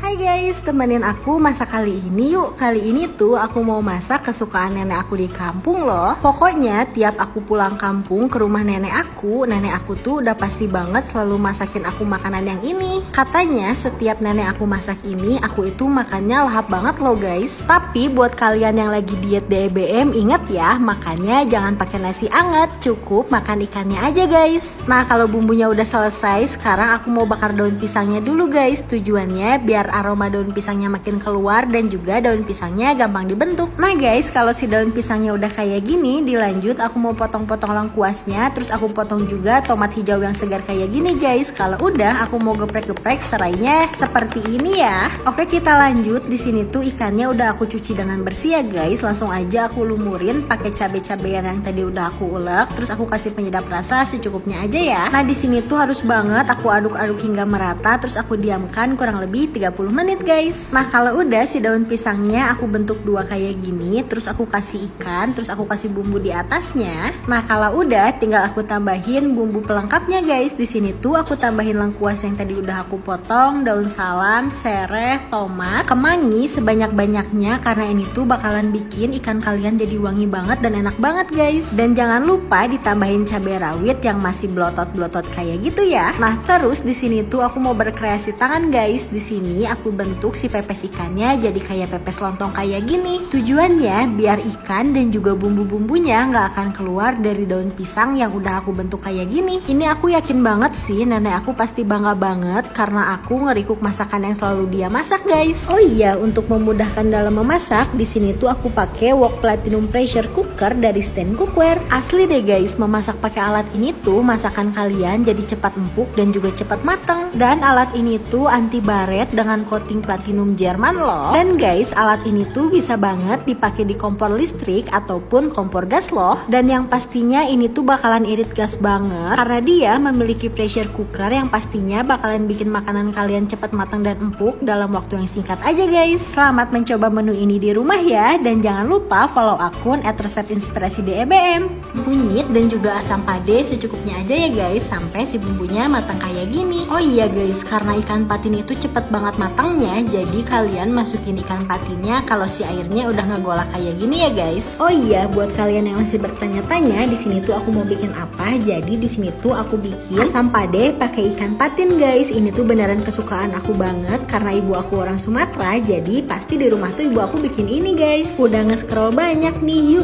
Hai guys, temenin aku masak kali ini yuk. Kali ini tuh aku mau masak kesukaan nenek aku di kampung loh. Pokoknya tiap aku pulang kampung ke rumah nenek aku tuh udah pasti banget selalu masakin aku makanan yang ini. Katanya setiap nenek aku masak ini, aku itu makannya lahap banget loh guys. Tapi buat kalian yang lagi diet DBM, ingat ya, makannya jangan pakai nasi anget, cukup makan ikannya aja guys. Nah kalau bumbunya udah selesai, sekarang aku mau bakar daun pisangnya dulu guys. Tujuannya biar aroma daun pisangnya makin keluar dan juga daun pisangnya gampang dibentuk. Nah guys, kalau si daun pisangnya udah kayak gini, dilanjut aku mau potong-potong lengkuasnya, terus aku potong juga tomat hijau yang segar kayak gini guys. Kalau udah, aku mau geprek-geprek serainya seperti ini ya. Oke, kita lanjut. Di sini tuh ikannya udah aku cuci dengan bersih ya guys. Langsung aja aku lumurin pakai cabai-cabean yang tadi udah aku ulek, terus aku kasih penyedap rasa secukupnya aja ya. Nah di sini tuh harus banget aku aduk-aduk hingga merata, terus aku diamkan kurang lebih 30 menit guys. Nah kalau udah si daun pisangnya aku bentuk dua kayak gini, terus aku kasih ikan, terus aku kasih bumbu di atasnya. Nah kalau udah tinggal aku tambahin bumbu pelengkapnya guys. Di sini tuh aku tambahin lengkuas yang tadi udah aku potong, daun salam, sereh, tomat, kemangi sebanyak-banyaknya karena ini tuh bakalan bikin ikan kalian jadi wangi banget dan enak banget guys. Dan jangan lupa ditambahin cabai rawit yang masih blotot-blotot kayak gitu ya. Nah terus di sini tuh aku mau berkreasi tangan guys. Di sini aku bentuk si pepes ikannya jadi kayak pepes lontong kayak gini. Tujuannya biar ikan dan juga bumbu-bumbunya nggak akan keluar dari daun pisang yang udah aku bentuk kayak gini. Ini aku yakin banget sih nenek aku pasti bangga banget karena aku ngerikuk masakan yang selalu dia masak guys. Oh iya, untuk memudahkan dalam memasak, di sini tuh aku pakai wok platinum pressure cooker dari Stand Cookware. Asli deh guys, memasak pakai alat ini tuh masakan kalian jadi cepat empuk dan juga cepat matang. Dan alat ini tuh anti baret dengan coating platinum Jerman loh. Dan guys, alat ini tuh bisa banget dipakai di kompor listrik ataupun kompor gas loh. Dan yang pastinya ini tuh bakalan irit gas banget karena dia memiliki pressure cooker yang pastinya bakalan bikin makanan kalian cepat matang dan empuk dalam waktu yang singkat aja guys. Selamat mencoba menu ini di rumah ya, dan jangan lupa follow akun @resepinspirasi_debm. Kunyit dan juga asam pade secukupnya aja ya guys sampai si bumbunya matang kayak gini. Oh iya guys, karena ikan patin itu cepet banget matangnya, jadi kalian masukin ikan patinnya kalau si airnya udah ngegolak kayak gini ya guys. Oh iya, buat kalian yang masih bertanya-tanya, di sini tuh aku mau bikin apa? Jadi di sini tuh aku bikin asam pade pakai ikan patin guys. Ini tuh beneran kesukaan aku banget karena ibu aku orang Sumatera, jadi pasti di rumah tuh ibu aku bikin ini guys. Udah nge-scroll banyak nih, yuk